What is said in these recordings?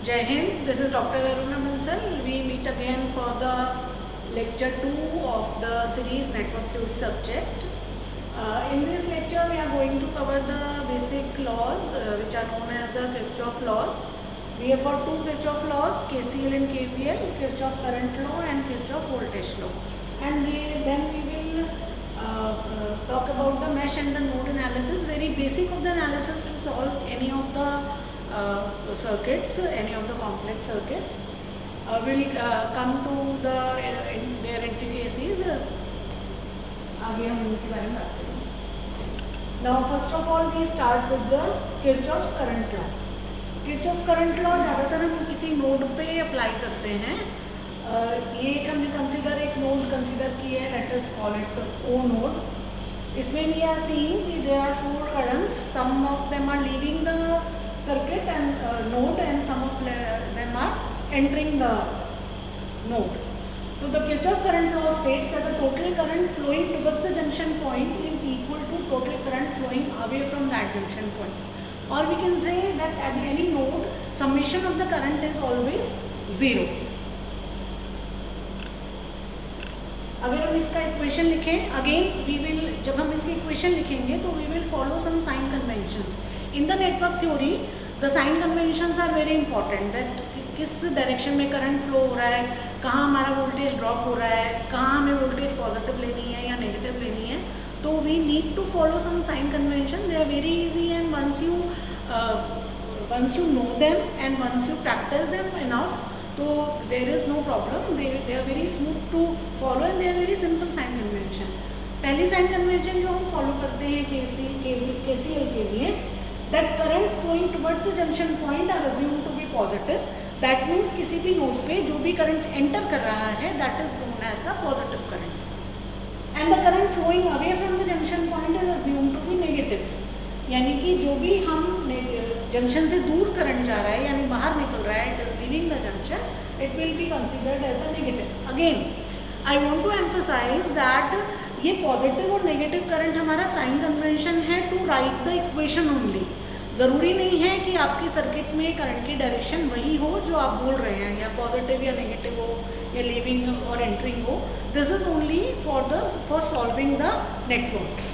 Jai Hind, this is Dr. Aruna Bansal. We meet again for the lecture 2 of the series Network Theory subject. In this lecture, we are going to cover the basic laws which are known as the Kirchhoff laws. We have got two Kirchhoff laws, KCL and KVL, Kirchhoff current law and Kirchhoff voltage law. And then we will talk about the mesh and the node analysis, very basic of the analysis to solve any of the circuits, any of the complex circuits. We'll come to their intricacies. आगे हम उनके बारे में बात करेंगे. Now first of all we start with the Kirchhoff's current law. Kirchhoff current law ज़्यादातर हम किसी नोड पे अप्लाई करते हैं. ये एक हमने एक नोड कंसिडर की है, let us call it O node. इसमें we are seeing कि there are four currents, some of them are leaving the circuit and node and some of them are entering the node. So the Kirchhoff current law states that the total current flowing towards the junction point is equal to total current flowing away from that junction point. Or we can say that at any node, summation of the current is always 0. अगर हम इसका equation लिखें, again we will, जब हम इसकी equation लिखेंगे तो we will follow some sign conventions. In the network theory the sign conventions are very important, that किस डायरेक्शन में करंट फ्लो हो रहा है, कहाँ हमारा वोल्टेज ड्रॉप हो रहा है, कहाँ हमें वोल्टेज पॉजिटिव लेनी है या नेगेटिव लेनी है. तो we need to follow some sign convention. They are very easy and once you know them and once you practice them enough, तो there is no problem. They are very smooth to follow and they are very simple sign convention. पहली sign convention जो हम follow करते हैं KCL के लिए, that currents flowing towards the junction point are assumed to be positive. That means किसी भी node पे जो भी करंट एंटर कर रहा है, that is known as the positive current. And the current flowing away from the junction point is assumed to be negative. यानी कि जो भी हम जंक्शन से दूर करंट जा रहा है, यानी बाहर निकल रहा है, it is leaving the junction, it will be considered as a negative. Again I want to emphasize that ये पॉजिटिव और नेगेटिव करंट हमारा साइन कन्वेंशन है to write the equation only. ज़रूरी नहीं है कि आपकी सर्किट में करंट की डायरेक्शन वही हो जो आप बोल रहे हैं, या पॉजिटिव या नेगेटिव हो या लीविंग और एंटरिंग हो. This is only for solving the network.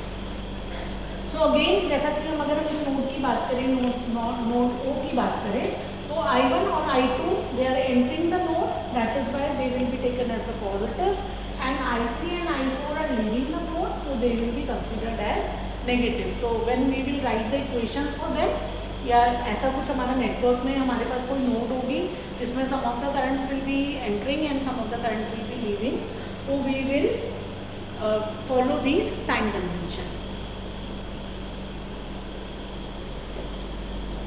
So again जैसा कि हम अगर इस नोड की बात करें, नोड O की बात करें, तो I1 और I2 they are entering the node, that is why they will be taken as the positive, and I3 and I4 are leaving the node, तो they will be considered as negative. तो when we will write the equations for them, या ऐसा कुछ हमारा network में हमारे पास कोई node होगी जिसमें some of the currents will be entering and some of the currents will be leaving, तो we will follow these sign convention.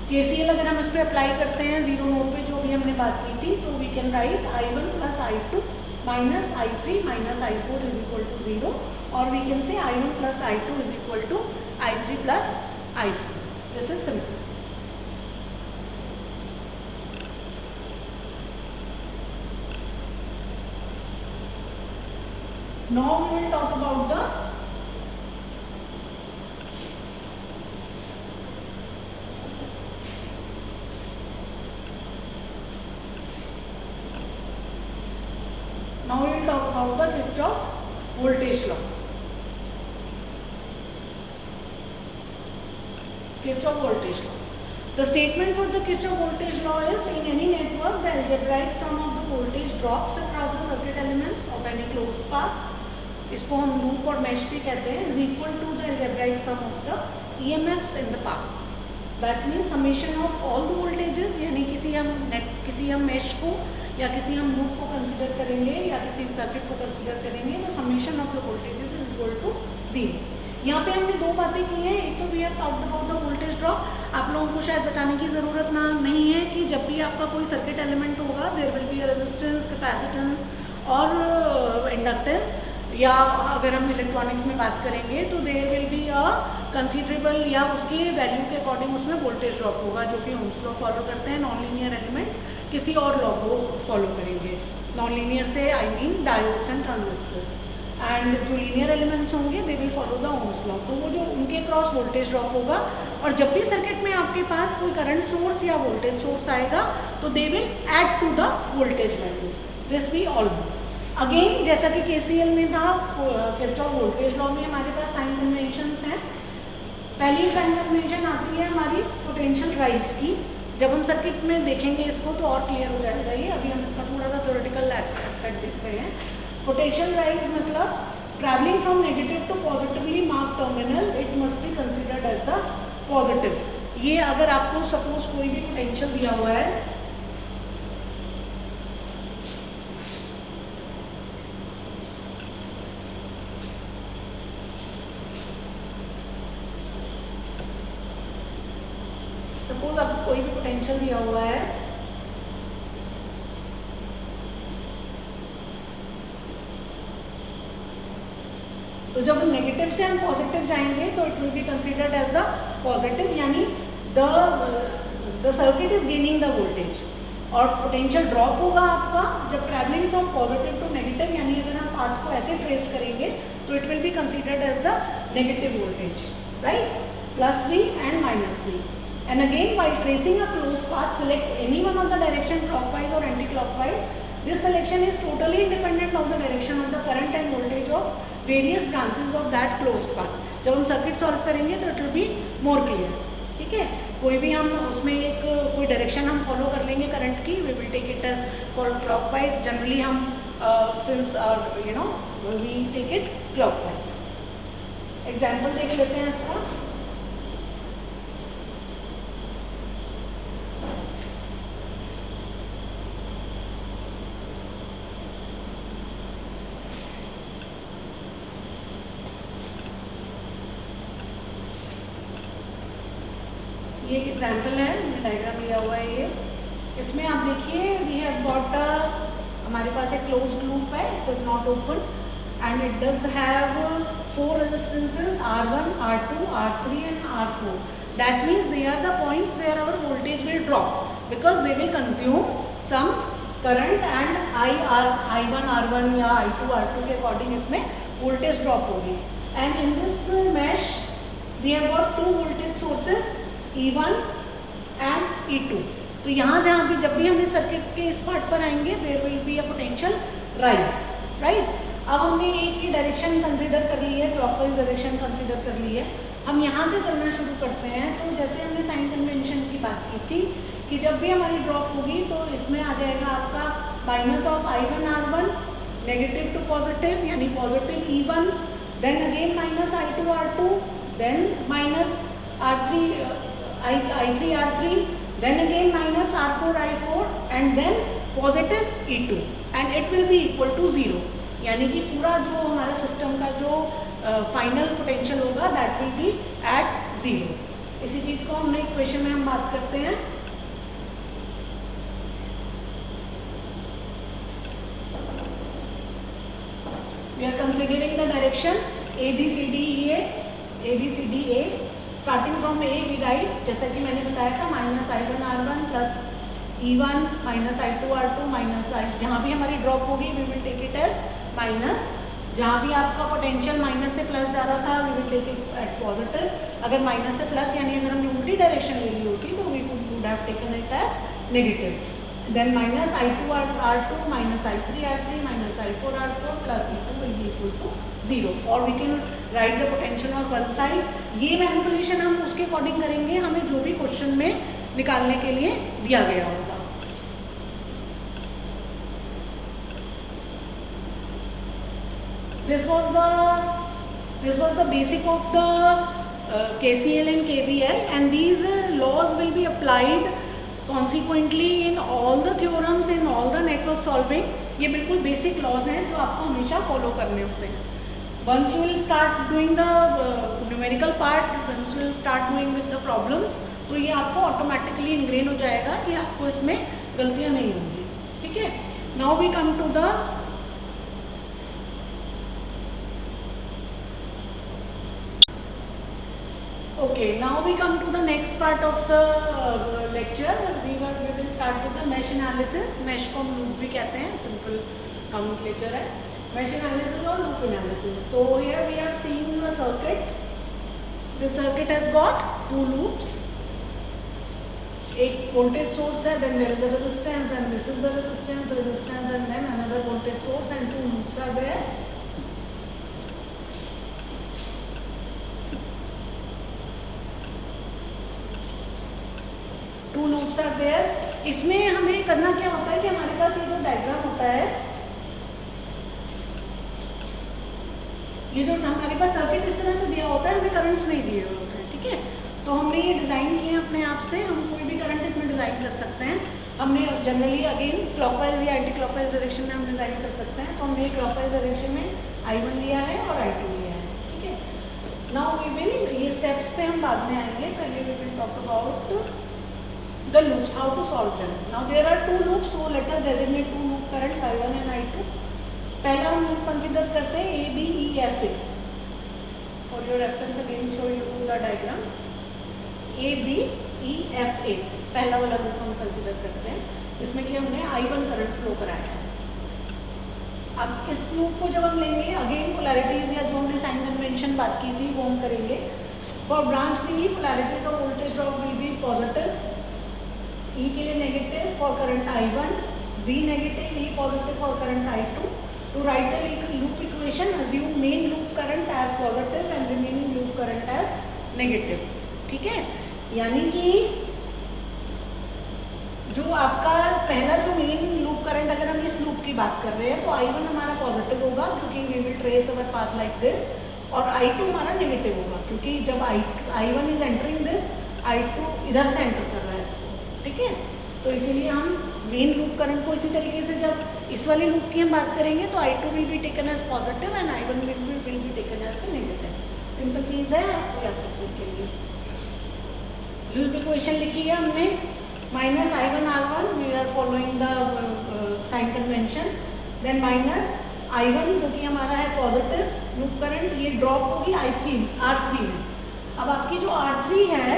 KCL अगर हम इस पर अप्लाई करते हैं जीरो नोड पे, जो भी हमने बात की थी, तो we can write I1 plus I2 minus I3 minus I4 is equal to 0, और we can say I1 plus I2 is equal to I3 plus I4. This is simple. Now we will talk about the Now we will talk about the Kirchhoff voltage law. Kirchhoff voltage law. The statement for the Kirchhoff voltage law is, in any network, the algebraic sum of the voltage drops across the circuit elements of any closed path, इसको हम loop और mash भी कहते हैं, is equal to the algebraic sum of the EMFs in the path. That means summation of all the voltages, यानी किसी हम mash को या किसी हम लूप को कंसिडर करेंगे या किसी सर्किट को कंसिडर करेंगे, तो summation of the voltages is equal to 0. यहाँ पे हमने दो बातें की हैं. एक तो we have talked about the voltage drop. आप लोगों को शायद बताने की ज़रूरत नहीं है कि जब भी आपका कोई सर्किट एलिमेंट होगा, there will be a resistance, capacitance और इंडक्टेंस, या अगर हम इलेक्ट्रॉनिक्स में बात करेंगे तो there will be a considerable, या उसके वैल्यू के अकॉर्डिंग उसमें वोल्टेज ड्रॉप होगा, जो कि ओम्स लॉ फॉलो करते हैं. नॉन लीनियर एलिमेंट किसी और लॉ को फॉलो करेंगे. नॉन लीनियर से I mean diodes and transistors. And जो लीनियर एलिमेंट्स होंगे they will follow the Ohm's law. तो वो जो उनके क्रॉस वोल्टेज ड्रॉप होगा, और जब भी सर्किट में आपके पास कोई करंट सोर्स या वोल्टेज सोर्स आएगा तो they will add to the voltage value. This we all know. Again जैसा कि केसीएल में था, किरचॉफ वोल्टेज लॉ में हमारे पास साइन कन्वेंशंस हैं। पहली साइन कन्वेंशन आती है हमारी पोटेंशियल राइज की। जब हम सर्किट में देखेंगे इसको तो और क्लियर हो जाएगा ये, अभी हम इसका थोड़ा सा थ्योरेटिकल एस्पेक्ट देख रहे हैं। पोटेंशियल राइज मतलब travelling from negative to positively marked terminal, it must be considered as the positive. ये अगर आपको सपोज कोई भी पोटेंशियल दिया हुआ है, सपोज आपको कोई भी पोटेंशियल दिया हुआ है, तो जब नेगेटिव से हम पॉजिटिव जाएंगे तो it will be considered as the positive, यानी the circuit is gaining the voltage. और पोटेंशियल ड्रॉप होगा आपका जब travelling from positive to negative, यानी अगर हम पाथ को ऐसे ट्रेस करेंगे तो it will be considered as the negative voltage, right, plus V and minus V। And again, while tracing a closed path, select any one of the direction clockwise or anti-clockwise. This selection is totally independent of the direction of the current and voltage of various branches of that closed path. जब हम circuit solve करेंगे तो it will be more clear, ठीक है। कोई भी हम उसमें कोई डायरेक्शन हम फॉलो कर लेंगे करंट की, we will take it as clockwise. Generally हम since we take it clockwise. Example देख लेते हैं इसका। ये एक एग्जाम्पल है, डायग्राम लिया हुआ है ये। इसमें आप देखिए वी हैव गॉट हमारे पास एक क्लोज्ड लूप है, it is not open and it does have 4 resistances R1, R2, R3 and R4। That means they are the points where our voltage will drop because they will consume some current and I1, R1 या I2, R2 के according इसमें voltage drop होगी। And in this mesh we have got 2 voltage sources E1 and E2। तो यहाँ जहाँ भी जब भी हम इस सर्किट के इस पार्ट पर आएंगे there will be a potential rise, right. अब हमने एक ही डायरेक्शन कंसीडर कर ली है, क्लॉकवाइज डायरेक्शन कंसीडर कर ली है। हम यहाँ से चलना शुरू करते हैं। तो जैसे हमने साइन कन्वेंशन की बात की थी कि जब भी हमारी ड्रॉप होगी तो इसमें आ जाएगा आपका minus of I1 R1, negative to positive यानी positive E1, then again minus I2 R2, then minus I3 R3, then again minus R4 I4 and then positive E2 and it will be equal to 0। यानी कि पूरा जो हमारा system का जो final potential होगा that will be eight 0। इसी चीज़ को हमने इक्वेशन में हम बात करते हैं। We are considering the direction ABCDE। Starting from A we write, जैसा कि मैंने बताया था, minus I1 R1 plus E1 minus I2 R2 minus I, जहाँ भी हमारी ड्रॉप होगी we will take it as minus. जहाँ भी आपका पोटेंशियल माइनस से प्लस जा रहा था we will take it at positive. अगर माइनस से प्लस यानी अगर हमने उल्टी डायरेक्शन ले ली होती तो we would have taken it as negative. Then minus I2 R2 minus I3 R3 minus I4 R4 plus E2 will be equal to 0। और we can write the potential on one side. ये manipulation हम उसके according करेंगे हमें जो भी question में निकालने के लिए दिया गया होगा। This was the basic of the KCL and KVL, and these laws will be applied consequently in all the theorems in all the network solving। ये बिल्कुल बेसिक लॉज हैं जो आपको हमेशा फॉलो करने होते हैं। Once you will start doing the numerical part, once you will start doing with the problems, तो ये आपको ऑटोमेटिकली इनग्रेन हो जाएगा कि आपको इसमें गलतियाँ नहीं होंगी, ठीक है। Now we come to the okay, now we come to the next part of the lecture। we will start with the mesh analysis। mesh को हम लूप भी कहते हैं, सिंपल नॉमेनक्लेचर है। mesh analysis or loop analysis. So here we are seeing a circuit. The circuit has got two loops. एक voltage source है, then there is a resistance, and this is the resistance, and then another voltage source, and two loops are there. Two loops are there. इसमें हमें करना क्या होता है कि हमारे पास ये जो डायग्राम होता है, ये जो हमारे पास सर्किट इस तरह से दिया होता है, हमें करंट्स नहीं दिए होते हैं, ठीक है। तो हमने ये डिज़ाइन किया अपने आप से, हम कोई भी करंट इसमें डिज़ाइन कर सकते हैं। हमने जनरली अगेन क्लॉकवाइज या एंटी क्लॉकवाइज डायरेक्शन में हम डिज़ाइन कर सकते हैं। तो हमने क्लॉकवाइज डायरेक्शन में I1 लिया है और I2 लिया है, ठीक है। नाउ वी विल, ये स्टेप्स पे हम बाद में आएंगे, पहले we will talk about the loops, how to solve them. Now there are two loops, so let us designate two loop currents I1 and I2. पहला हम loop consider करते हैं A, B, E, F, A. For your reference again show you the diagram. A, B, E, F, A. पहला वाला loop हम consider करते हैं, जिसमें कि हमने I1 करंट फ्लो कराया है। अब इस loop को जब हम लेंगे, अगेन polarities या जो हमने साइन कन्वेंशन बात की थी वो हम करेंगे। For branch B, polarities of voltage drop will be positive. E के लिए negative for current I1, B negative, E positive for current I2. To write the loop equation, assume main loop current as positive and remaining loop current as negative, ठीक है। यानी कि जो आपका पहला जो मेन लूप करंट, अगर हम इस लूप की बात कर रहे हैं, तो I1 हमारा पॉजिटिव होगा क्योंकि we will trace our path like this, और I2 हमारा नेगेटिव होगा क्योंकि जब I1 is entering this, I2 इधर से एंटर कर रहा है इसको, ठीक है। तो इसीलिए हम मेन लूप करंट को इसी तरीके से, जब इस वाली लूप की हम बात करेंगे तो I2 will be taken as positive and I1 will be taken as negative. Simple चीज़ है, आपको याद रखने के लिए। लूप इक्वेशन लिखी है हमने, minus I1 R1, we are following the sign convention, then minus I1 जो कि हमारा है पॉजिटिव लूप करंट, ये ड्रॉप होगी R3 में। अब आपकी जो R3 है,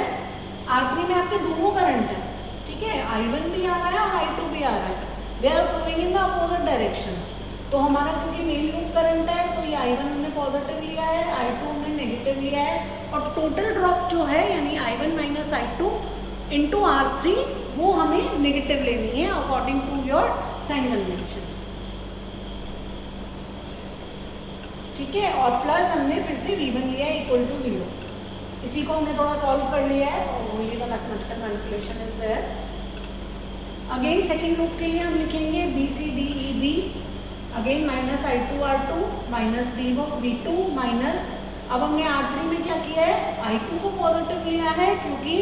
R3 में आपके दोनों करंट है, ठीक है। I1 भी आ रहा है और I2 भी आ रहा है, they are flowing in the opposite directions. तो हमारा क्योंकि मेन लूप करंट है, तो ये I1 हमने पॉजिटिव लिया है, I2 हमने नेगेटिव लिया है, और टोटल ड्रॉप जो है यानी I1 minus I2 into R3, वो हमें नेगेटिव लेनी है according to your sign convention, ठीक है। और प्लस हमने फिर से V1 लिया है इक्वल टू 0। इसी को हमने थोड़ा सॉल्व कर लिया है, और ये the mathematical manipulation is there. Again second loop के लिए हम लिखेंगे B C D E B, again minus I2 R2 minus V2 minus, अब हमने R3 में क्या किया है, I2 को पॉजिटिव लिया है क्योंकि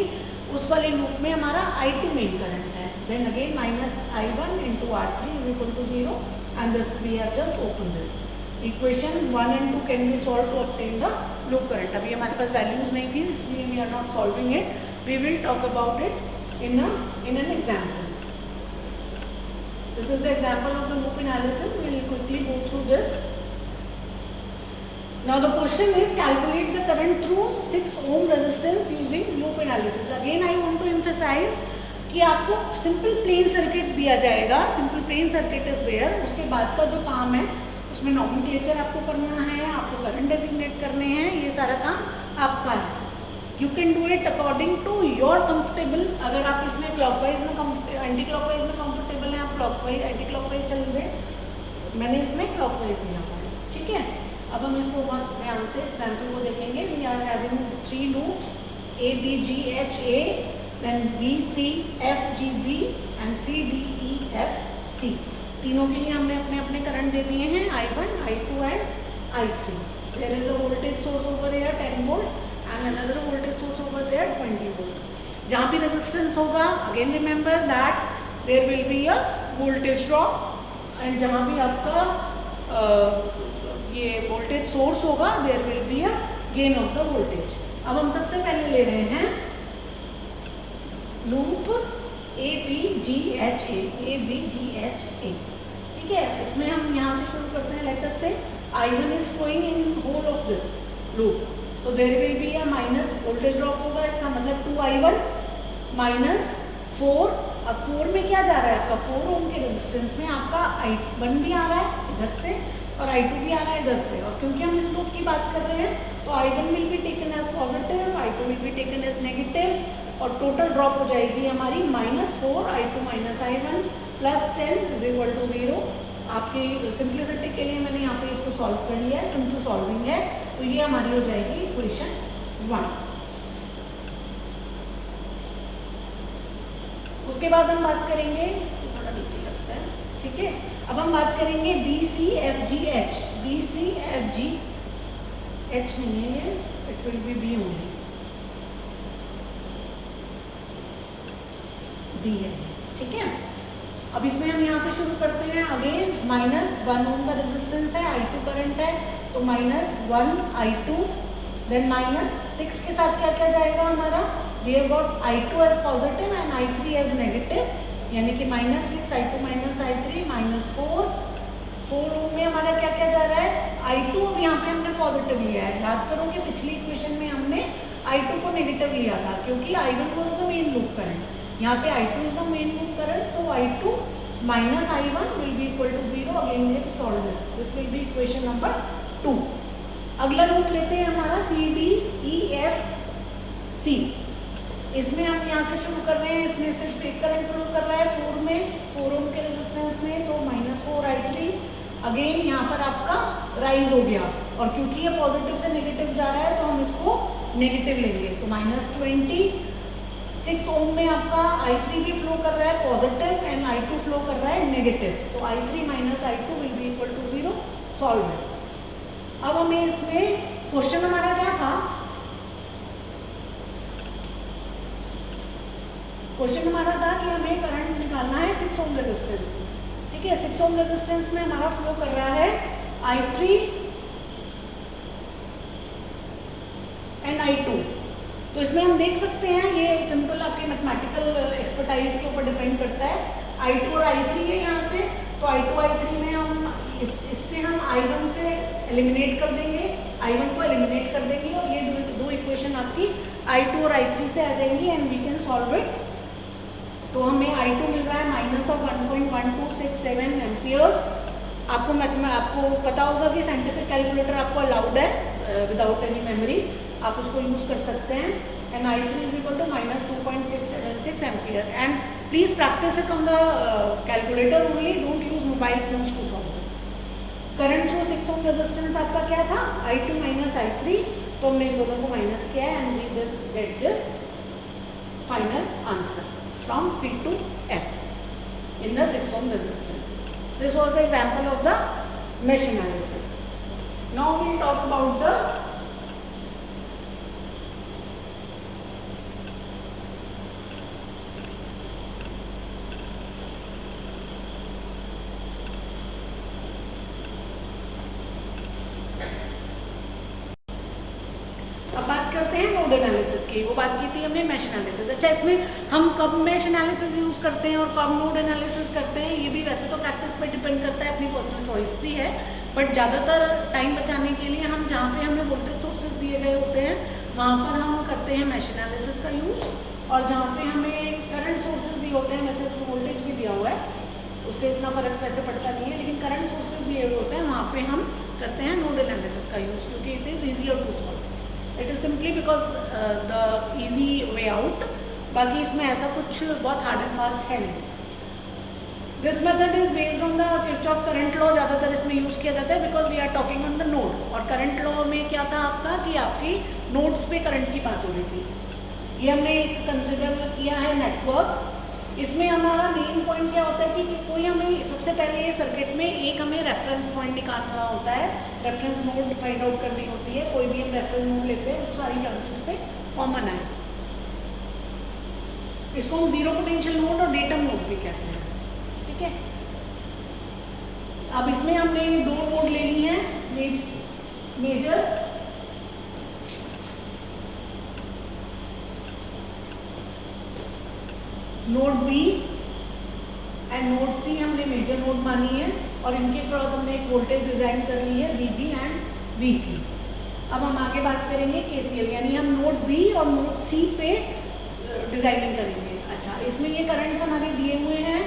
उस वाले लूप में हमारा I2 मेन करंट है, then again minus I1 into R3 is equal to 0, and this we have just open this equation 1 and 2 can be solve to obtain the loop current. अभी हमारे पास वैल्यूज नहीं थी, इसलिए we are not solving it, we will talk about it in an example. This is the example of the loop analysis. We will quickly go through this. Now the question is calculate the current through 6 ohm resistance using loop analysis. Again I want to emphasize कि आपको simple plain circuit दिया जाएगा, simple plain circuit is there. उसके बाद का जो काम है उसमें nomenclature आपको करना है, आपको current designate करने हैं, ये सारा काम आपका है। You can do it according to your comfortable. अगर आप इसमें clockwise में एंटी क्लॉकवाइज में कंफर्टेबल हैं, आप क्लॉकवाइज एंटी क्लॉकवाइज चल रहे, मैंने इसमें क्लॉकवाइज लिया हुआ है, ठीक है। अब हम इसको बहुत ध्यान से एग्जाम्पल को देखेंगे। We are having 3 loops A B G H A, then B C F G B and C D E F C। तीनों के लिए हमने अपने अपने करंट दे दिए हैं, I1, I2 and I3। There is a voltage source over here 10 volt and another voltage source over there 20 volt। जहाँ भी रेजिस्टेंस होगा, again remember that there will be a voltage drop, and जहाँ भी आपका ये voltage source होगा there will be a gain of the voltage. अब हम सबसे पहले ले रहे हैं loop A B G H A, A B G H A, ठीक है। इसमें हम यहाँ से शुरू करते हैं, late us say I1 is flowing in whole of this loop, तो there will be a minus voltage drop होगा, इसका मतलब 2I1 माइनस 4। अब 4 में क्या जा रहा है आपका, 4 ओम के रेजिस्टेंस में आपका I1 भी आ रहा है इधर से, और I2 भी आ रहा है इधर से, और क्योंकि हम इस लूप की बात कर रहे हैं तो I1 will be taken as positive, I2 will be taken as negative, और टोटल ड्रॉप हो जाएगी हमारी -4 I2 - I1 + 10 = 0। आपकी सिंप्लिसिटी के लिए मैंने यहाँ पे इसको सॉल्व कर लिया है, सिंपल सॉल्विंग है, तो ये हमारी हो जाएगी इक्वेशन 1। उसके बाद हम बात करेंगे, इसको थोड़ा नीचे लगता है, ठीक है। अब हम बात करेंगे BCFGH। BCFG H नहीं है ये, it will B B only, B है, ठीक है। अब इसमें हम यहाँ से शुरू करते हैं। अगेन -1 ओम का रेजिस्टेंस है, I2 करंट है, तो -1 I2, देन -6 के साथ क्या क्या जाएगा हमारा, we have got I2 as positive and I3 as negative, यानी कि -6 I2 - I3 -4 ओम में हमारा क्या क्या जा रहा है, I2 अब यहाँ पे हमने पॉजिटिव लिया है। याद करो कि पिछली इक्वेशन में हमने I2 को नेगेटिव लिया था, क्योंकि I1 was the main loop current, यहाँ पे I2 is the main loop current, तो I2 - I1 will be equal to 0। Again we have to solve this will be equation number 2। अगला लूप लेते हैं हमारा CDEFC। इसमें हम यहाँ से शुरू कर रहे हैं, इसमें सिर्फ एक करंट फ्लो कर रहा है 4 ओम के रेजिस्टेंस में, तो -4 I3। अगेन यहाँ पर आपका राइज हो गया, और क्योंकि ये पॉजिटिव से नेगेटिव जा रहा है तो हम इसको नेगेटिव लेंगे, तो -20। 6 ओम में आपका I3 भी फ्लो कर रहा है पॉजिटिव एंड I2 फ्लो कर रहा है नेगेटिव, तो I3 - I2 will be equal to 0। Solve है। अब हमें इसमें क्वेश्चन हमारा क्या था, क्वेश्चन हमारा था कि हमें करंट निकालना है 6 ओम रेजिस्टेंस से, ठीक है। 6 ओम रेजिस्टेंस में हमारा फ्लो कर रहा है I3 एंड I2। तो इसमें हम देख सकते हैं, ये सिंपल आपके मैथमेटिकल एक्सपर्टाइज के ऊपर डिपेंड करता है। I2 और I3 है यहाँ से, तो I2 I3 में हम इससे हम I1 से एलिमिनेट कर देंगे, I1 को एलिमिनेट कर देंगे, और ये दो इक्वेशन आपकी I2 और I3 से आ जाएंगी and we can solve it. तो हमें I2 मिल रहा है -1.1267 एम्पियर्स। आपको पता होगा कि साइंटिफिक कैलकुलेटर आपको अलाउड है विदाउट एनी मेमोरी, आप उसको यूज़ कर सकते हैं। And I3 is equal to -2.676 ampere, and please practice it on the calculator only, don't use mobile phones to solve this. Current through 6 ohm resistance आपका क्या था, I2 - I3, तो हमने इन दोनों को माइनस किया है and we get this final answer from C to F in the 6 ohm resistance. This was the example of the mesh analysis. Now we will talk about the node analysis की। वो बात की थी हमने mesh analysis. अच्छा, इसमें हम कब मैश एनालिसिस यूज़ करते हैं और कब नोड एनालिसिस करते हैं, ये भी वैसे तो प्रैक्टिस पे डिपेंड करता है, अपनी पर्सनल चॉइस भी है, बट ज़्यादातर टाइम बचाने के लिए हम जहाँ पे हमें वोल्टेज सोर्सेज दिए गए होते हैं वहाँ पर हम करते हैं मैश एनालिसिस का यूज़, और जहाँ पे हमें करंट सोर्सेज दिए होते हैं, वैसे इसमें वोल्टेज भी दिया हुआ है, उससे इतना फ़र्क वैसे पड़ता नहीं है, लेकिन करंट सोर्सेज दिए हुए होते हैं वहाँ पे हम करते हैं नोड एनालिसिस का यूज़, क्योंकि it is easier to solve. It is simply because the easy way out, बाकी इसमें ऐसा कुछ बहुत हार्ड एंड फास्ट है नहीं। This method is based on the Kirchhoff current law, ज़्यादातर इसमें यूज़ किया जाता है because we are talking on the node, और करंट लॉ में क्या था आपका कि आपकी नोड्स पे करंट की बात हो रही थी। ये हमने कंसिडर किया है नेटवर्क। इसमें हमारा मेन पॉइंट क्या होता है कि कोई हमें सबसे पहले सर्किट में एक हमें रेफरेंस पॉइंट निकालना होता है, रेफरेंस नोड फाइंड आउट करनी होती है। कोई भी हम रेफरेंस नोड लेते हैं जो सारी ब्रांचेस पे कॉमन है, इसको हम जीरो पोटेंशियल नोड और डेटम नोड भी कहते हैं, ठीक है। अब इसमें हमने दो नोड ले ली हैं, major node B and node C हमने मेजर नोड मानी है, और इनके क्रॉस हमने एक वोल्टेज डिजाइन कर ली है VB एंड VC। अब हम आगे बात करेंगे KCL, यानी हम नोड बी और नोड सी पे डिजाइनिंग करेंगे। अच्छा, इसमें ये करंट्स हमारे दिए हुए हैं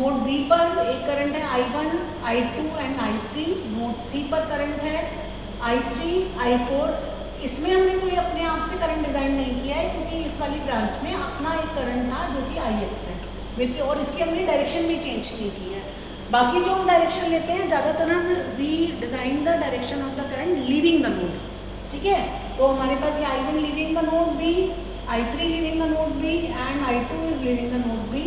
नोड बी पर एक करंट है I1, I2 and I3। Node सी पर करंट है I3, I4। इसमें हमने कोई अपने आप से करंट डिजाइन नहीं किया है, क्योंकि इस वाली ब्रांच में अपना एक करंट था जो कि Ix है विच, और इसकी हमने डायरेक्शन भी चेंज नहीं की है। बाकी जो हम डायरेक्शन लेते हैं ज़्यादातर हम we design the direction of the current leaving the node, ठीक है। तो हमारे पास ये I1 leaving the node B, I3 leaving the node B and I2 is leaving the node B.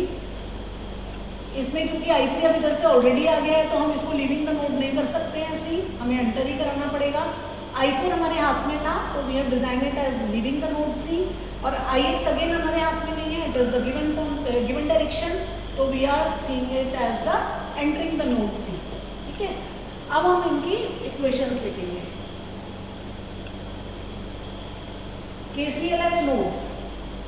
इसमें क्योंकि I3 अब इधर से ऑलरेडी आ गया है तो हम इसको लीविंग द नोड नहीं कर सकते हैं सी, हमें एंटर ही कराना पड़ेगा। I4 हमारे हाथ में था तो we have design it as leaving the node C, और Ix अगेन हमारे हाथ में नहीं है, it is the given direction, तो we are seeing it as the entering the node C, ठीक है। अब हम इनकी इक्वेशंस लिखेंगे। KCL एंड नोड्स,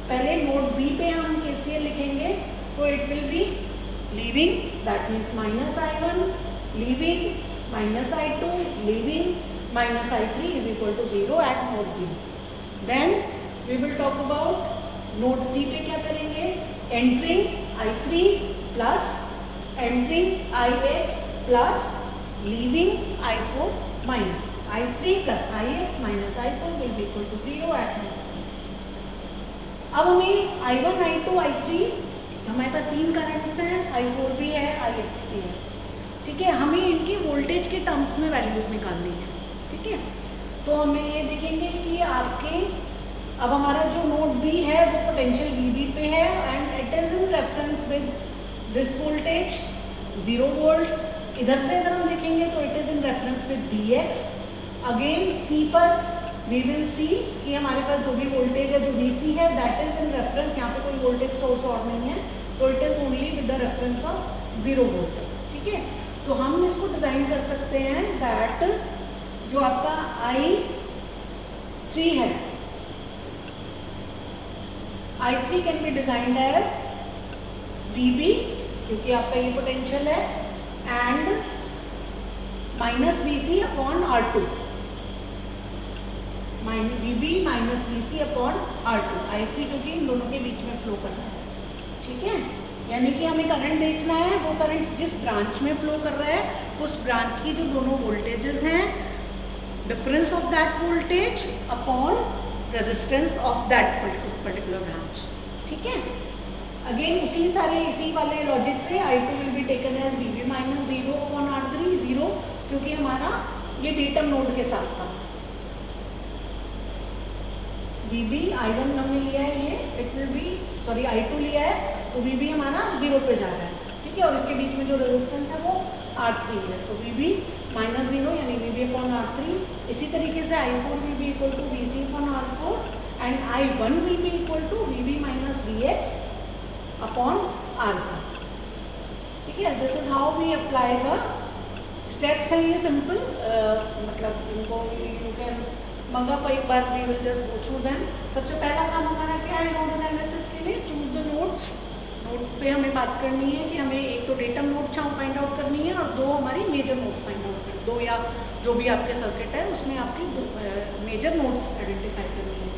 पहले नोड बी पे हम KCL लिखेंगे तो it will be leaving, that means minus I1, leaving minus I2, leaving minus I3 is equal to 0 at node B. Then we will talk about node C पे क्या करेंगे, entering I3 plus entering Ix plus leaving I4 minus I3 plus Ix minus I4 will be equal to 0 at node C. अब हमें I1, I2, I3 हमारे पास तीन currents हैं, I4 भी है, Ix भी है, ठीक है। हमें इनकी वोल्टेज के टर्म्स में वैल्यूज निकालनी है, ठीक है। तो हमें ये देखेंगे कि आपके अब हमारा जो नोड बी है वो पोटेंशियल VB पे है and it is in reference with this voltage 0 volt. इधर से अगर हम देखेंगे तो it is in reference with Vx। Again C पर वी विल सी कि हमारे पास जो भी वोल्टेज है जो Vc है दैट इज इन रेफरेंस, यहाँ पे कोई वोल्टेज सोर्स और नहीं है तो it is only with the reference of 0 volt, ठीक है। तो हम इसको डिजाइन कर सकते हैं दैट जो आपका I3 है, I3 can be designed as VB क्योंकि आपका ये पोटेंशियल है and minus VC upon R2, VB minus VC upon R2, I3 क्योंकि इन दोनों के बीच में फ्लो करना है, ठीक है। यानी कि हमें करंट देखना है, वो करंट जिस ब्रांच में फ्लो कर रहा है उस ब्रांच की जो दोनों वोल्टेजेस हैं, difference of that voltage upon resistance of that particular branch, ठीक है। अगेन इसी वाले लॉजिक से I2 will be taken as VB minus 0 upon R3, 0 क्योंकि हमारा ये डेटम नोड के साथ था। VB I1 हमने लिया है, ये it will B sorry I2 लिया है तो VB हमारा 0 पे जा रहा है, ठीक है। और इसके बीच में जो रेजिस्टेंस है वो R3 है, तो VB माइनस 0 यानी VB अपॉन R3। इसी तरीके से I4 will be equal to VC upon R4 and I1 will be equal to VB minus Vx upon R1, ठीक है। This is how we apply the steps है, ये simple मतलब इनको यू कैन मंगा पर एक बार we will just go through them. सबसे पहला काम हमारा क्या है नोड एनालिसिस के लिए, चूज द नोड्स। नोड्स पे हमें बात करनी है कि हमें एक तो डेटम नोड फाइंड आउट करनी है और दो हमारी मेजर नोड्स फाइंड आउट करनी, दो या जो भी आपके सर्किट है उसमें आपकी मेजर नोड्स आइडेंटिफाई करनी है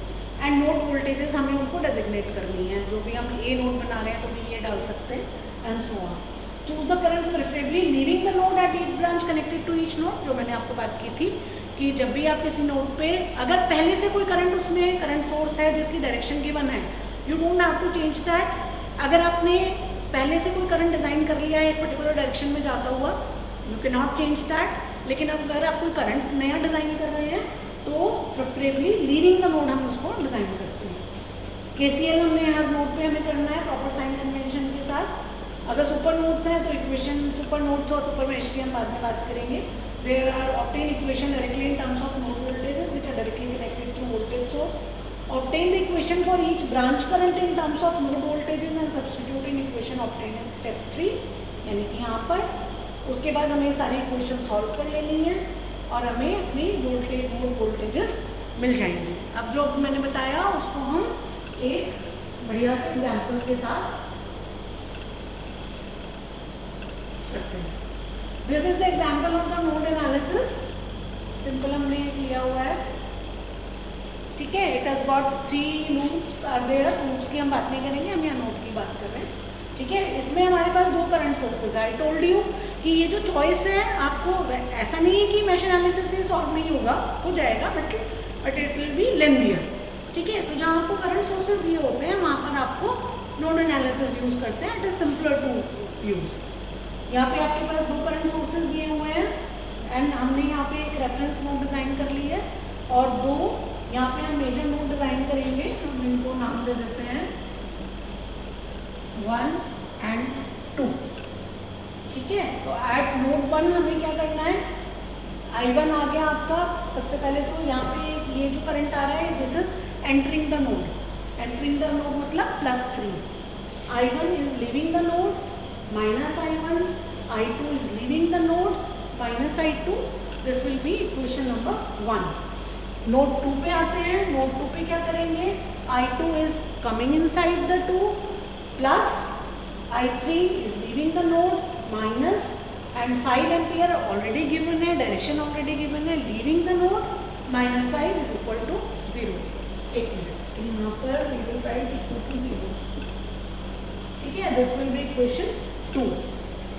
एंड नोड वोल्टेजेस हमें उनको डेजिग्नेट करनी है। जो भी हम ए नोड बना रहे हैं तो भी ये डाल सकते हैं and so on. Choose the current preferably leaving the node at each branch connected to each node, जो मैंने आपको बात की थी कि जब भी आप किसी नोड पे अगर पहले से कोई करंट उसमें करंट सोर्स है जिसकी डायरेक्शन गिवन है, you don't have to change that. अगर आपने पहले से कोई करंट डिज़ाइन कर लिया है एक पर्टिकुलर डायरेक्शन में जाता हुआ, you can not change that. लेकिन अगर आप कोई करंट नया डिज़ाइन कर रहे हैं तो प्रेफरेबली लीविंग द नोड हम उसको डिज़ाइन करते हैं। KCL हमने हर नोड पे हमें करना है प्रॉपर साइन कन्वेंशन के साथ। अगर सुपर नोड्स हैं तो इक्वेशन सुपर नोड्स और सुपर मेश की हम बाद में बात करेंगे। There are obtain equation directly in terms of node voltages which are directly connected to voltage source. Obtain the equation for each branch current in terms of node voltages and substitute in equation obtained in step 3, यानी कि यहाँ पर उसके बाद हमें सारी equation solve कर लेनी है और हमें अपनी नोड वोल्टेजेस मिल जाएंगे। अब जो मैंने बताया उसको हम एक बढ़िया से एग्जाम्पल के साथ करते हैं। This is the example of the node analysis, simple हमने किया हुआ है, ठीक है। It has got 3 loops are there, loops की हम बात नहीं करेंगे, हम यहाँ नोड की बात कर रहे हैं। ठीक है, इसमें हमारे पास दो करंट सोर्सेज है। आई टोल्ड यू कि ये जो चॉइस है आपको ऐसा नहीं है कि मैश एनालिसिस से सॉल्व नहीं होगा, हो जाएगा, but it will B lengthier. ठीक है, तो जहाँ आपको करंट सोर्सेज दिए होते हैं वहाँ पर आपको नोड एनालिसिस यूज़ करते हैं। It is simpler to use. यहाँ पे आपके पास दो करंट सोर्सेज दिए हुए हैं एंड हमने यहाँ पे एक रेफरेंस नोड डिज़ाइन कर ली है और दो यहाँ पे हम मेजर नोड डिज़ाइन करेंगे। हम इनको नाम दे देते हैं 1 एंड 2। ठीक है, तो एट नोड 1 हमें क्या करना है, I1 आ गया आपका। सबसे पहले तो यहाँ पे ये जो करंट आ रहा है this is entering the node. Entering the node मतलब +3। I1 is leaving the node -I1, I2 is leaving the node -I2। This will be equation number 1। Node 2 पे आते हैं। नोड 2 पे क्या करेंगे, I2 is coming inside the 2 plus I3 is leaving the node minus and 5 ampere already given है, direction already given है, leaving the node -5 is equal to 0। एक minute, यहाँ पर we will write equal to 0। ठीक है, this will be equation 2।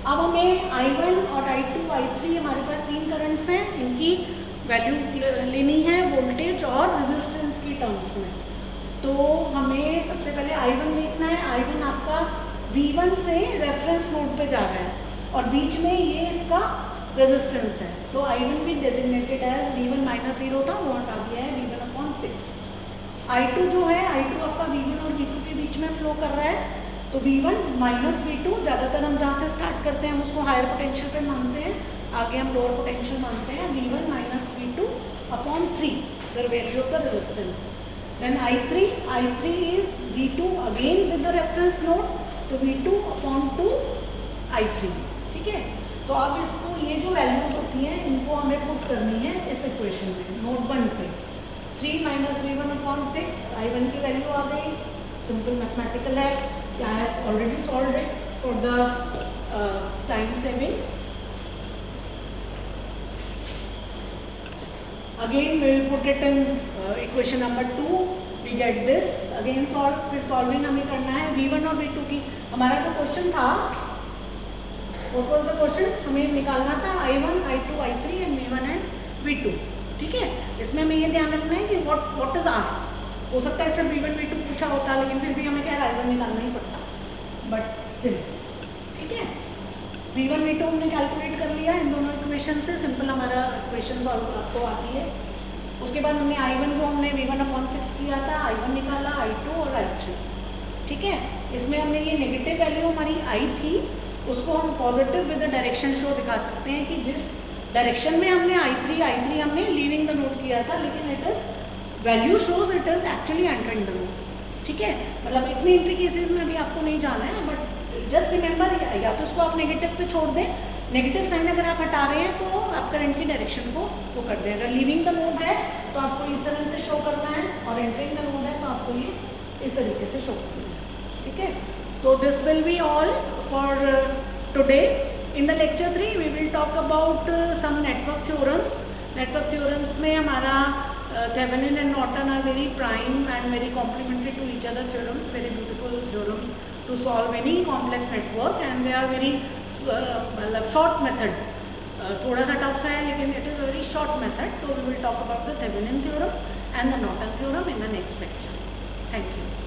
अब हमें I1 और I2, I3 हमारे पास तीन करंट्स हैं, इनकी वैल्यू लेनी है वोल्टेज और रेजिस्टेंस की टर्म्स में। तो हमें सबसे पहले I1 देखना है। I1 आपका V1 से रेफरेंस नोड पे जा रहा है और बीच में ये इसका रेजिस्टेंस है, तो I1 भी डेजिग्नेटेड एज V1 -0 था, वो हटा दिया है V1/6। I2 जो है, I2 आपका V1 और V2 के बीच में फ्लो कर रहा है, तो V1 -V2, ज़्यादातर हम जहाँ से स्टार्ट करते हैं हम उसको हायर पोटेंशियल पे मानते हैं, आगे हम लोअर पोटेंशियल मानते हैं। V1 -V2/3 the value of the resistance. Then I3 is V2 again with the reference node, तो V2/2 I3। ठीक है, तो अब इसको ये जो वैल्यूज होती हैं इनको हमें पुट करनी है इस इक्वेशन में। नोड 1 पे 3 - V1/6, I1 की वैल्यू आ गई। सिंपल मैथमेटिकल है, I have already solved it for the time saving. Again we will put it in equation number 2, we get this, again solve। फिर सॉल्विंग हमें करना है V1 और V2 की। हमारा जो क्वेश्चन था, what was the question, हमें निकालना था I1, I2, I3 and V1 and V2। ठीक है, इसमें हमें ये ध्यान रखना है कि what is asked। हो सकता है सिर्फ V1 V2 पूछा होता, लेकिन फिर भी हमें क्या I1 निकालना ही पड़ता, बट स्टिल। ठीक है, V1 V2 हमने कैलकुलेट कर लिया इन दोनों इक्वेशन से। सिंपल हमारा इक्वेशन सॉल्व आपको आती है। उसके बाद हमने I1 जो हमने V1/6 किया था, I1 निकाला, I2 और I3। ठीक है, इसमें हमने ये नेगेटिव वैल्यू हमारी आई थी, उसको हम positive with the direction show दिखा सकते हैं कि जिस डायरेक्शन में हमने I3 हमने लीविंग द नोड किया था, लेकिन it is value shows it is actually entering the node. ठीक है, मतलब इतनी इंट्रिकेसीज में अभी आपको नहीं जाना है, बट जस्ट रिमेंबर, या तो इसको आप नेगेटिव पे छोड़ दें, नेगेटिव साइन अगर आप हटा रहे हैं तो आप करंट की डायरेक्शन को वो कर दें। अगर लीविंग द नोड है तो आपको इस तरह से शो करना है, और एंटरिंग द नोड है तो आपको ये इस तरीके से शो करना है। ठीक है, तो this will be all for today. In the lecture 3 we will talk about some network theorems. Network theorems में हमारा Thevenin and Norton are very prime and very complementary to each other theorems, very beautiful theorems to solve any complex network, and they are very short method। थोड़ा सा tough है लेकिन it is a very short method। तो we will talk about the Thevenin theorem and the Norton theorem in the next lecture। Thank you।